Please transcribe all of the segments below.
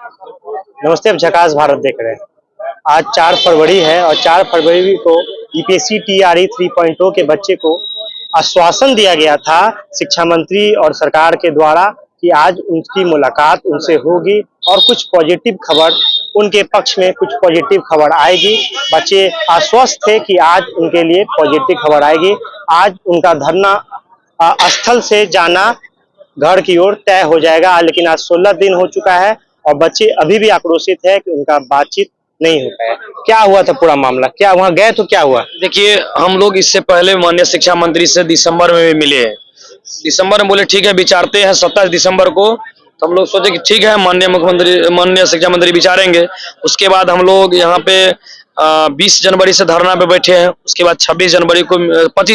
नमस्ते, आप झकास भारत देख रहे हैं। आज 4 फरवरी है और 4 फरवरी को यूपीएससी टीआरई 3.0 के बच्चे को आश्वासन दिया गया था शिक्षा मंत्री और सरकार के द्वारा कि आज उनकी मुलाकात उनसे होगी और कुछ पॉजिटिव खबर उनके पक्ष में कुछ पॉजिटिव खबर आएगी। बच्चे आश्वस्त थे कि आज उनके लिए पॉजिटिव खबर आएगी। आज उनका धरना स्थल से जाना घर की ओर तय हो जाएगा, लेकिन आज 16 दिन हो चुका है और बच्चे अभी भी आक्रोशित है कि उनका बातचीत नहीं हो पाया। क्या हुआ था पूरा मामला, क्या वहां गए तो क्या हुआ? देखिए, हम लोग इससे पहले माननीय शिक्षा मंत्री से दिसंबर में भी मिले हैं। दिसंबर में बोले ठीक है विचारते हैं 27 दिसंबर को। तो हम लोग सोचे कि ठीक है माननीय शिक्षा मंत्री विचारेंगे। उसके बाद हम लोग यहाँ पे 20 जनवरी से धरना पे बैठे हैं। उसके बाद 25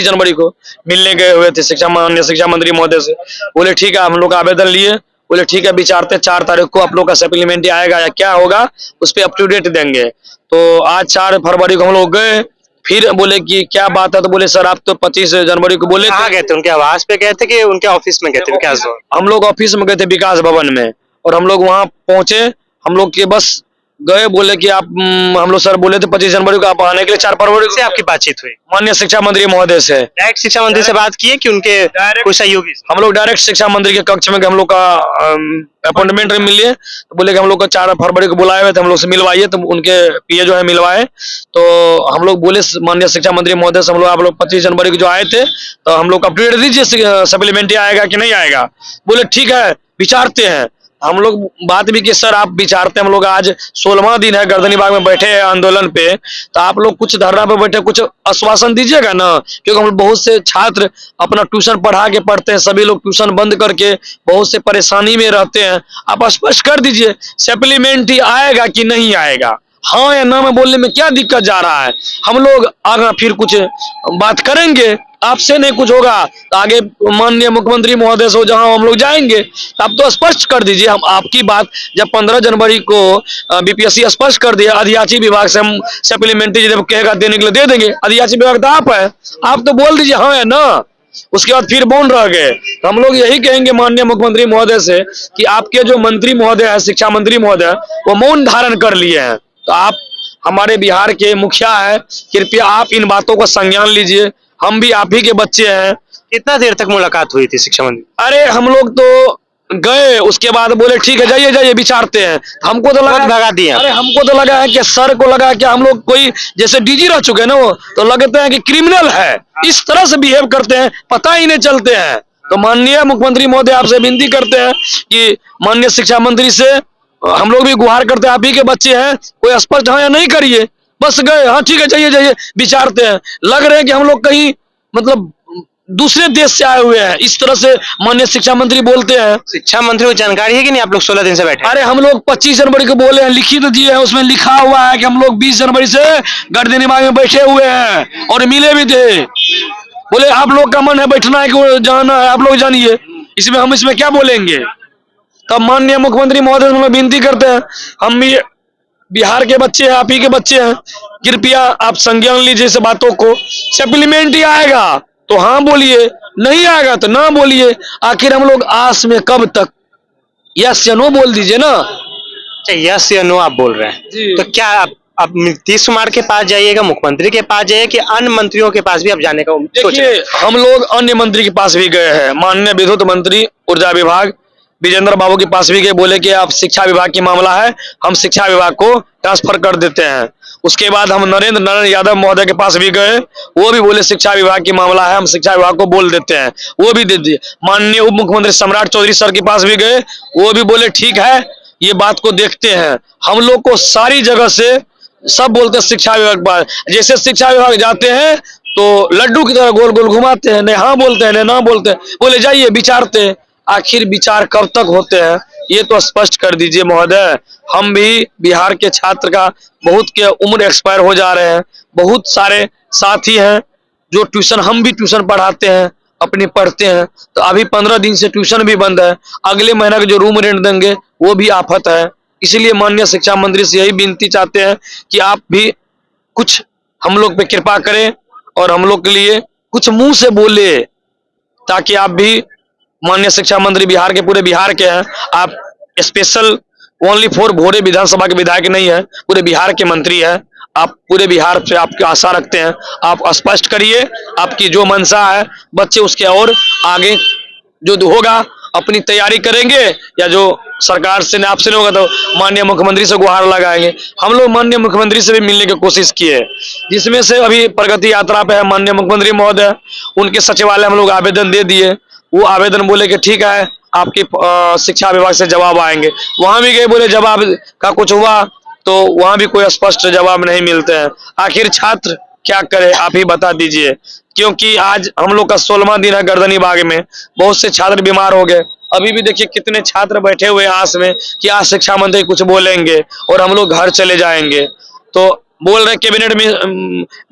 जनवरी को मिलने गए हुए थे माननीय शिक्षा मंत्री महोदय से। बोले ठीक है, हम लोग आवेदन लिए। बोले ठीक है विचारते 4 तारीख को आप लोग का सप्लीमेंट्री आएगा या क्या होगा उस पर अप टू डेट देंगे। तो आज 4 फरवरी को हम लोग गए। फिर बोले कि क्या बात है, तो बोले सर आप तो 25 जनवरी को बोले कहाँ गए थे? उनके आवास पे गए थे कि उनके ऑफिस में गए थे? विकास भवन। हम लोग ऑफिस में गए थे विकास भवन में, और हम लोग वहां पहुंचे। हम लोग के बस गए, बोले कि आप हम लोग सर बोले थे 25 जनवरी को आप आने के लिए। 4 फरवरी से आपकी बातचीत हुई माननीय शिक्षा मंत्री महोदय से? डायरेक्ट शिक्षा मंत्री से बात की है कि उनके कोई सहयोगी? हम लोग डायरेक्ट शिक्षा मंत्री के कक्ष में हम लोग का अपॉइंटमेंट मिले। तो बोले कि हम लोग को 4 फरवरी को बुलाए हुए थे, हम लोग से मिलवाइए। तो उनके पीए जो है मिलवाए। तो हम लोग बोले माननीय शिक्षा मंत्री महोदय से हम लोग आप लोग 25 जनवरी को जो आए थे तो हम लोग अपडेट दीजिए सप्लीमेंट्री आएगा कि नहीं आएगा। बोले ठीक है विचारते हैं। हम लोग बात भी कि सर आप विचारते, हम लोग आज 16वां दिन है गर्दनी बाग में बैठे हैं आंदोलन पे। तो आप लोग कुछ धरना पे बैठे, कुछ आश्वासन दीजिएगा ना, क्योंकि हम बहुत से छात्र अपना ट्यूशन पढ़ा के पढ़ते हैं। सभी लोग ट्यूशन बंद करके बहुत से परेशानी में रहते हैं। आप स्पष्ट कर दीजिए सप्लीमेंट्री आएगा कि नहीं आएगा। हाँ या ना में बोलने में क्या दिक्कत जा रहा है। हम लोग आगे फिर कुछ बात करेंगे, आपसे नहीं कुछ होगा तो आगे माननीय मुख्यमंत्री महोदय से जहां हम लोग जाएंगे। आप तो स्पष्ट कर दीजिए। हम आपकी बात जब 15 जनवरी को बीपीएससी स्पष्ट कर दिया आदिवासी विभाग से हम सप्लीमेंट्री जब कहेगा देने के लिए दे देंगे। आदिवासी विभाग तो आप है, आप तो बोल दीजिए हाँ या ना। उसके बाद फिर मौन रह गए। तो हम लोग यही कहेंगे माननीय मुख्यमंत्री महोदय से कि आपके जो मंत्री महोदय है शिक्षा मंत्री महोदय वो मौन धारण कर लिए हैं। तो आप हमारे बिहार के मुखिया है, कृपया आप इन बातों को संज्ञान लीजिए। हम भी आप ही के बच्चे हैं। कितना देर तक मुलाकात हुई थी शिक्षा मंत्री? अरे हम लोग तो गए, उसके बाद बोले ठीक है जाइए जाइए विचारते हैं। हमको तो लगा भगा दिया। अरे हमको तो लगा है कि सर को लगा कि हम लोग कोई जैसे डीजी रह चुके हैं ना, वो तो लगते हैं कि क्रिमिनल है, इस तरह से बिहेव करते हैं, पता ही नहीं चलते हैं। तो माननीय मुख्यमंत्री महोदय आपसे विनती करते हैं कि माननीय शिक्षा मंत्री से हम लोग भी गुहार करते हैं, आप ही के बच्चे हैं, कोई स्पष्ट हाँ या नहीं करिए। बस गए, हाँ ठीक है जाइए जाइए विचारते हैं। लग रहे हैं कि हम लोग कहीं मतलब दूसरे देश से आए हुए हैं, इस तरह से माननीय शिक्षा मंत्री बोलते हैं। शिक्षा मंत्री को जानकारी है कि नहीं आप लोग 16 दिन से बैठे? अरे हम लोग 25 जनवरी को बोले हैं, लिखित दिए हैं, उसमें लिखा हुआ है कि हम लोग 20 जनवरी से गर्दनी बाग में बैठे हुए हैं और मिले भी थे। बोले आप लोग का मन है बैठना है कि जाना है, आप लोग जानिए, इसमें हम इसमें क्या बोलेंगे। तब माननीय मुख्यमंत्री महोदय से हम लोग विनती करते हैं, हम भी बिहार के बच्चे हैं, आप ही के बच्चे हैं, कृपया आप संज्ञान लीजिए इस बातों को। सप्लीमेंट्री आएगा तो हाँ बोलिए, नहीं आएगा तो ना बोलिए। आखिर हम लोग आस में कब तक? यस या नो बोल दीजिए ना। अच्छा, यस या नो आप बोल रहे हैं, तो क्या आप नीतीश कुमार के पास जाइएगा, मुख्यमंत्री के पास जाइए कि अन्य मंत्रियों के पास भी आप जाने का सोच रहे हैं? देखिए हम लोग अन्य मंत्री के पास भी गए हैं, माननीय विद्युत मंत्री ऊर्जा विभाग विजेंद्र बाबू के पास भी गए। बोले कि आप शिक्षा विभाग की मामला है, हम शिक्षा विभाग को ट्रांसफर कर देते हैं। उसके बाद हम नरेंद्र नारायण यादव महोदय के पास भी गए, वो भी बोले शिक्षा विभाग की मामला है, हम शिक्षा विभाग को बोल देते हैं, वो भी दे दिए। माननीय उप मुख्यमंत्री सम्राट चौधरी सर के पास भी गए, वो भी बोले ठीक है ये बात को देखते हैं। हम लोग को सारी जगह से सब बोलते हैं शिक्षा विभाग के पास, जैसे शिक्षा विभाग जाते हैं तो लड्डू की तरह गोल गोल घुमाते हैं, नहीं हाँ बोलते हैं नहीं ना बोलते हैं। बोले जाइए विचारते हैं। आखिर विचार कब तक होते हैं ये तो स्पष्ट कर दीजिए महोदय। हम भी बिहार के छात्र का बहुत के उम्र एक्सपायर हो जा रहे हैं, बहुत सारे साथी हैं जो ट्यूशन, हम भी ट्यूशन पढ़ाते हैं अपनी पढ़ते हैं। तो अभी 15 दिन से ट्यूशन भी बंद है, अगले महीना के जो रूम रेंट देंगे वो भी आफत है। इसलिए माननीय शिक्षा मंत्री से यही विनती चाहते हैं कि आप भी कुछ हम लोग पे कृपा करें और हम लोग के लिए कुछ मुंह से बोले, ताकि आप भी माननीय शिक्षा मंत्री बिहार के पूरे बिहार के हैं, आप स्पेशल ओनली फॉर भोरे विधानसभा के विधायक नहीं है, पूरे बिहार के मंत्री है। आप पूरे बिहार पे आपकी आशा रखते हैं, आप स्पष्ट करिए आपकी जो मंशा है, बच्चे उसके और आगे जो होगा अपनी तैयारी करेंगे, या जो सरकार से आपसे नहीं होगा तो माननीय मुख्यमंत्री से गुहार लगाएंगे। हम लोग माननीय मुख्यमंत्री से भी मिलने की कोशिश किए, जिसमें से अभी प्रगति यात्रा पे है माननीय मुख्यमंत्री महोदय, उनके सचिवालय हम लोग आवेदन दे दिए। वो आवेदन बोले कि ठीक है आपकी शिक्षा विभाग से जवाब आएंगे। वहां भी गए, बोले जवाब का कुछ हुआ तो वहां भी कोई स्पष्ट जवाब नहीं मिलते हैं। आखिर छात्र क्या करे आप ही बता दीजिए, क्योंकि आज हम लोग का 16वां दिन है गर्दनी बाग में, बहुत से छात्र बीमार हो गए। अभी भी देखिए कितने छात्र बैठे हुए आस में कि आज शिक्षा मंत्री कुछ बोलेंगे और हम लोग घर चले जाएंगे। तो बोल रहे कैबिनेट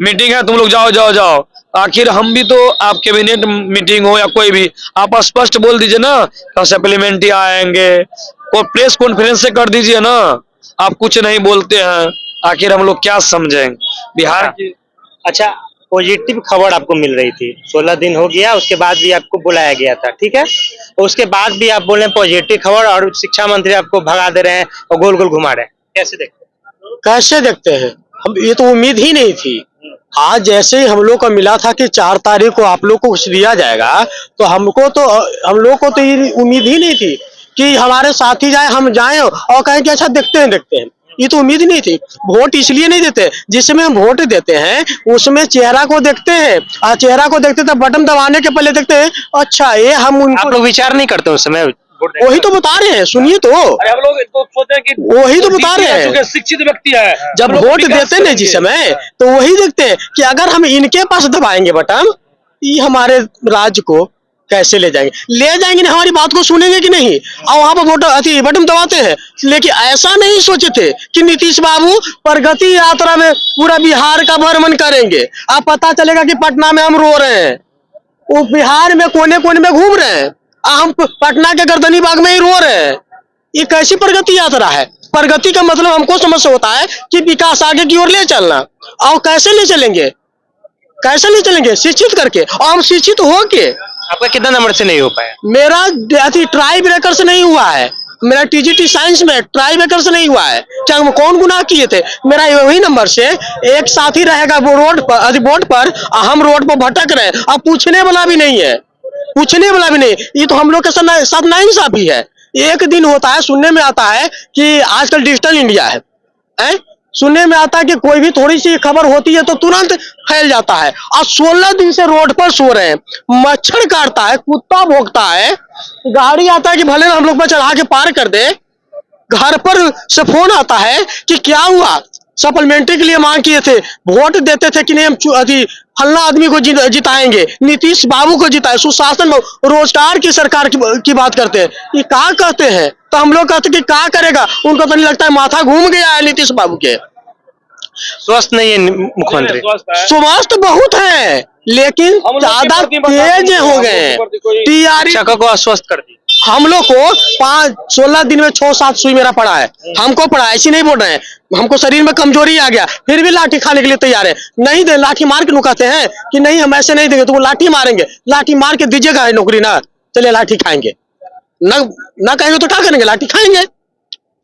मीटिंग है, तुम लोग जाओ जाओ जाओ। आखिर हम भी तो आप कैबिनेट मीटिंग हो या कोई भी, आप स्पष्ट बोल दीजिए ना, सप्लीमेंट्री आएंगे, कोई प्रेस कॉन्फ्रेंस से कर दीजिए ना। आप कुछ नहीं बोलते हैं, आखिर हम लोग क्या समझें बिहार की। अच्छा, पॉजिटिव खबर आपको मिल रही थी, 16 दिन हो गया, उसके बाद भी आपको बुलाया गया था, ठीक है, उसके बाद भी आप बोल रहे हैं पॉजिटिव खबर, और शिक्षा मंत्री आपको भगा दे रहे हैं और गोल गोल घुमा रहे हैं, कैसे देखते हैं? कैसे देखते हैं हम, ये तो उम्मीद ही नहीं थी। आज जैसे ही हम लोग को मिला था कि 4 तारीख को आप लोग को कुछ दिया जाएगा, तो हम लोग को तो ये उम्मीद ही नहीं थी कि हमारे साथी जाए, हम जाएं और कहें कि अच्छा देखते हैं। ये तो उम्मीद ही नहीं थी। वोट इसलिए नहीं देते, जिसमें हम वोट देते हैं उसमें चेहरा को देखते हैं, और चेहरा को देखते तो बटन दबाने के पहले देखते हैं अच्छा ये हम उनको, आप लोग विचार नहीं करते उस समय? वही तो बता रहे हैं, सुनिए तो, अरे हम लोग तो सोचते हैं कि वही तो बता रहे हैं, शिक्षित व्यक्ति है, जब वोट देते हैं जिस समय, तो वही देखते हैं कि अगर हम इनके पास दबाएंगे बटन, ये हमारे राज्य को कैसे ले जाएंगे ना, हमारी बात को सुनेंगे कि नहीं, और वहां पर वोट बटन दबाते हैं। लेकिन ऐसा नहीं सोचे थे कि नीतीश बाबू प्रगति यात्रा में पूरा बिहार का भ्रमण करेंगे। अब पता चलेगा कि पटना में हम रो रहे हैं, वो बिहार में कोने कोने में घूम रहे हैं, हम पटना के गर्दनी बाग में ही रो रहे हैं। ये कैसी प्रगति यात्रा है? प्रगति का मतलब हमको समझ से होता है कि विकास आगे की ओर ले चलना, और कैसे ले चलेंगे? शिक्षित करके, और हम शिक्षित हो के। आपका कितना नंबर से नहीं हो पाया? मेरा ट्राई ब्रेकर से नहीं हुआ है, मेरा टीजीटी साइंस में ट्राई ब्रेकर से नहीं हुआ है। क्या हम कौन गुनाह किए थे? मेरा वही नंबर से एक साथी रहेगा वो बोर्ड पर, हम रोड पर भटक रहे हैं, अब पूछने वाला भी नहीं है, ये तो हम लोग के साथ नाइंसाफी है। एक दिन होता है, सुनने में आता है कि आजकल डिजिटल इंडिया है, सुनने में आता है कि कोई भी थोड़ी सी खबर होती है तो तुरंत फैल जाता है, और 16 दिन से रोड पर सो रहे हैं, मच्छर काटता है, कुत्ता भौंकता है, गाड़ी आता है कि भले हम लोग पर चढ़ा के पार कर दे, घर पर से फोन आता है कि क्या हुआ, सप्लीमेंट्री के लिए मांग किए थे, वोट देते थे कि नहीं हम फल्ला आदमी को जिताएंगे, नीतीश बाबू को जिताए, सुशासन रोजगार की सरकार की बात करते हैं, ये क्या कहते हैं? तो हम लोग कहते कि क्या करेगा, उनको तो नहीं लगता है माथा घूम गया है नीतीश बाबू के। स्वस्थ नहीं है मुख्यमंत्री? स्वस्थ बहुत है, लेकिन ज्यादा तेज हो गए। टीआरई शिक्षकों को अस्वस्थ कर दी। हम लोग को 16 दिन में 6-7 सुई मेरा पड़ा है, हमको पड़ा, ऐसी नहीं बोल रहे हैं, हमको शरीर में कमजोरी आ गया, फिर भी लाठी खाने के लिए तैयार है। नहीं दे, लाठी मार के नुकाते हैं कि नहीं हम ऐसे नहीं देंगे, तुमको लाठी मारेंगे, लाठी मार के दीजिएगा नौकरी ना, चलिए लाठी खाएंगे, ना कहेंगे तो क्या करेंगे, लाठी खाएंगे।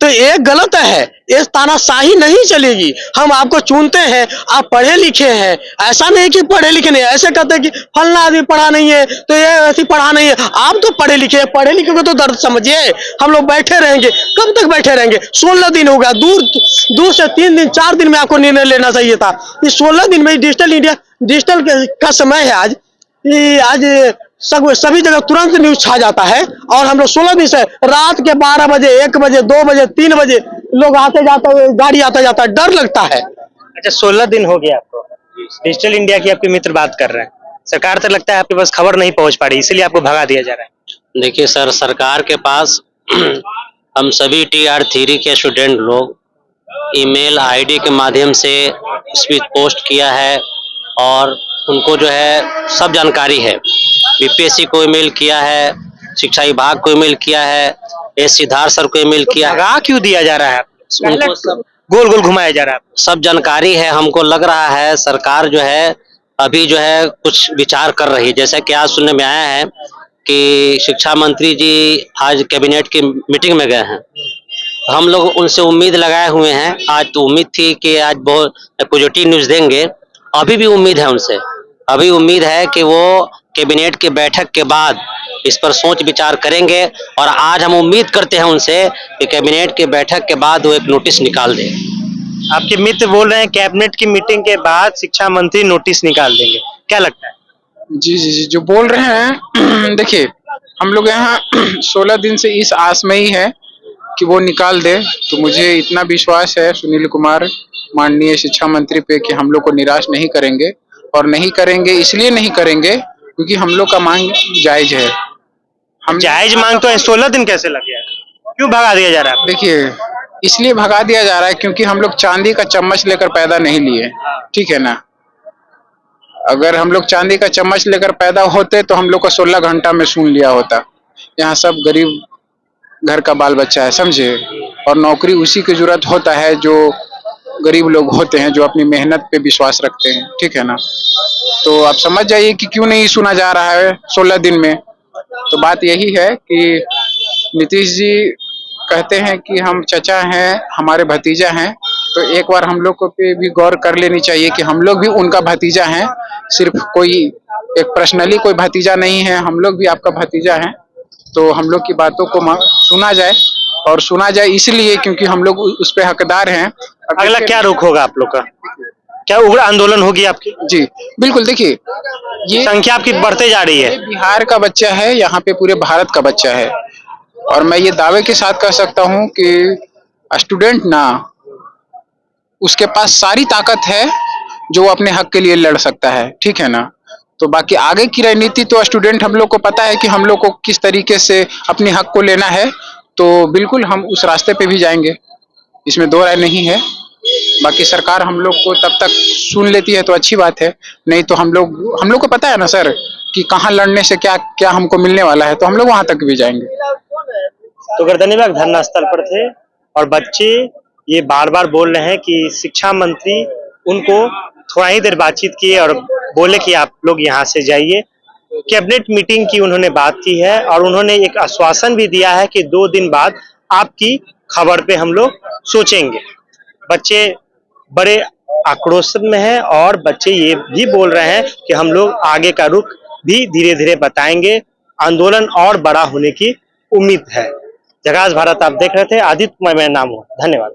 तो ये गलत है, ये तानाशाही नहीं चलेगी। हम आपको चुनते हैं, आप पढ़े लिखे हैं, ऐसा नहीं कि पढ़े लिखे नहीं, ऐसे कहते हैं कि फलना आदमी पढ़ा नहीं है तो ये ऐसी पढ़ा नहीं है। आप तो पढ़े लिखे को तो दर्द समझिए। हम लोग बैठे रहेंगे, कब तक बैठे रहेंगे? 16 दिन होगा, दूर से 3 दिन 4 दिन में आपको निर्णय लेना चाहिए था। इस 16 दिन में डिजिटल का समय है आज सभी जगह तुरंत न्यूज छा जाता है, और हम लोग 16 दिन से रात के 12 बजे, 1 बजे, 2 बजे, 3 बजे लोग आते जाते, गाड़ी आता जाता, डर लगता है। अच्छा, 16 दिन हो गया आपको, डिजिटल इंडिया की आपके मित्र बात कर रहे हैं, सरकार तक लगता है आपके पास खबर नहीं पहुंच पा रही, इसीलिए आपको भगा दिया जा रहा है। देखिए सर, सरकार के पास हम सभी TR3 के स्टूडेंट लोग ईमेल आईडी के माध्यम से स्पीच पोस्ट किया है, और उनको जो है सब जानकारी है। बीपीएससी को ईमेल किया है, शिक्षा विभाग को ईमेल किया है, सिद्धार्थ सर को ईमेल किया है। भगा क्यों दिया जा रहा है? उनको सब गोल गोल घुमाया जा रहा है, सब जानकारी है। हमको लग रहा है सरकार जो है अभी जो है कुछ विचार कर रही है। जैसा कि आज सुनने में आया है कि शिक्षा मंत्री जी आज कैबिनेट की मीटिंग में गए हैं, हम लोग उनसे उम्मीद लगाए हुए हैं। आज तो उम्मीद थी कि आज बहुत पॉजिटिव न्यूज़ देंगे, अभी भी उम्मीद है उनसे, अभी उम्मीद है कि वो कैबिनेट की बैठक के बाद इस पर सोच विचार करेंगे और आज हम उम्मीद करते हैं उनसे कि कैबिनेट की बैठक के बाद वो एक नोटिस निकाल दें। आपके मित्र बोल रहे हैं कैबिनेट की मीटिंग के बाद शिक्षा मंत्री नोटिस निकाल देंगे, क्या लगता है? जी जी जी, जो बोल रहे हैं देखिए, हम लोग यहाँ 16 दिन से इस आस में ही है कि वो निकाल दे। तो मुझे इतना विश्वास है सुनील कुमार माननीय शिक्षा मंत्री पे कि हम लोग को निराश नहीं करेंगे, और नहीं करेंगे इसलिए नहीं करेंगे क्योंकि हम लोग का मांग जायज है। हम जायज मांग तो है, 16 दिन कैसे लग गया? क्यों भगा दिया जा रहा है? देखिए, इसलिए भगा दिया जा रहा है क्योंकि हम लोग चांदी का चम्मच लेकर पैदा नहीं लिए, ठीक है ना। अगर हम लोग चांदी का चम्मच लेकर पैदा होते तो हम लोग को 16 घंटा में सुन लिया होता। यहाँ सब गरीब घर का बाल बच्चा है, समझे, और नौकरी उसी की जरूरत होता है जो गरीब लोग होते हैं, जो अपनी मेहनत पे विश्वास रखते हैं, ठीक है ना। तो आप समझ जाइए कि क्यों नहीं सुना जा रहा है 16 दिन में। तो बात यही है कि नीतीश जी कहते हैं कि हम चचा हैं, हमारे भतीजा हैं, तो एक बार हम लोग को पे भी गौर कर लेनी चाहिए कि हम लोग भी उनका भतीजा हैं। सिर्फ कोई एक पर्सनली कोई भतीजा नहीं है, हम लोग भी आपका भतीजा हैं। तो हम लोग की बातों को सुना जाए, और सुना जाए इसलिए क्योंकि हम लोग उस पे हकदार हैं। अगला क्या रुख होगा आप लोग का? क्या उग्र आंदोलन होगी आपकी? जी बिल्कुल, देखिए ये संख्या आपकी बढ़ते जा रही है। ये बिहार का बच्चा है, यहाँ पे पूरे भारत का बच्चा है, और मैं ये दावे के साथ कह सकता हूँ कि स्टूडेंट ना, उसके पास सारी ताकत है जो वो अपने हक के लिए लड़ सकता है, ठीक है ना। तो बाकी आगे की रणनीति तो स्टूडेंट, हम लोग को पता है कि हम लोग को किस तरीके से अपने हक को लेना है, तो बिल्कुल हम उस रास्ते पे भी जाएंगे, इसमें दो राय नहीं है। बाकी सरकार हम लोग को तब तक सुन लेती है तो अच्छी बात है, नहीं तो हम लोग को पता है ना सर कि कहाँ लड़ने से क्या क्या हमको मिलने वाला है, तो हम लोग वहां तक भी जाएंगे। तो गर्दनी विभाग धरना स्थल पर थे और बच्चे ये बार बार बोल रहे हैं कि शिक्षा मंत्री उनको थोड़ा ही देर बातचीत किए और बोले कि आप लोग यहाँ से जाइए। कैबिनेट मीटिंग की उन्होंने बात की है और उन्होंने एक आश्वासन भी दिया है कि 2 दिन बाद आपकी खबर पे हम लोग सोचेंगे। बच्चे बड़े आक्रोश में हैं और बच्चे ये भी बोल रहे हैं कि हम लोग आगे का रुख भी धीरे धीरे बताएंगे, आंदोलन और बड़ा होने की उम्मीद है। जगास भारत आप देख रहे थे, आदित्य कुमार मेरा नाम हुआ, धन्यवाद।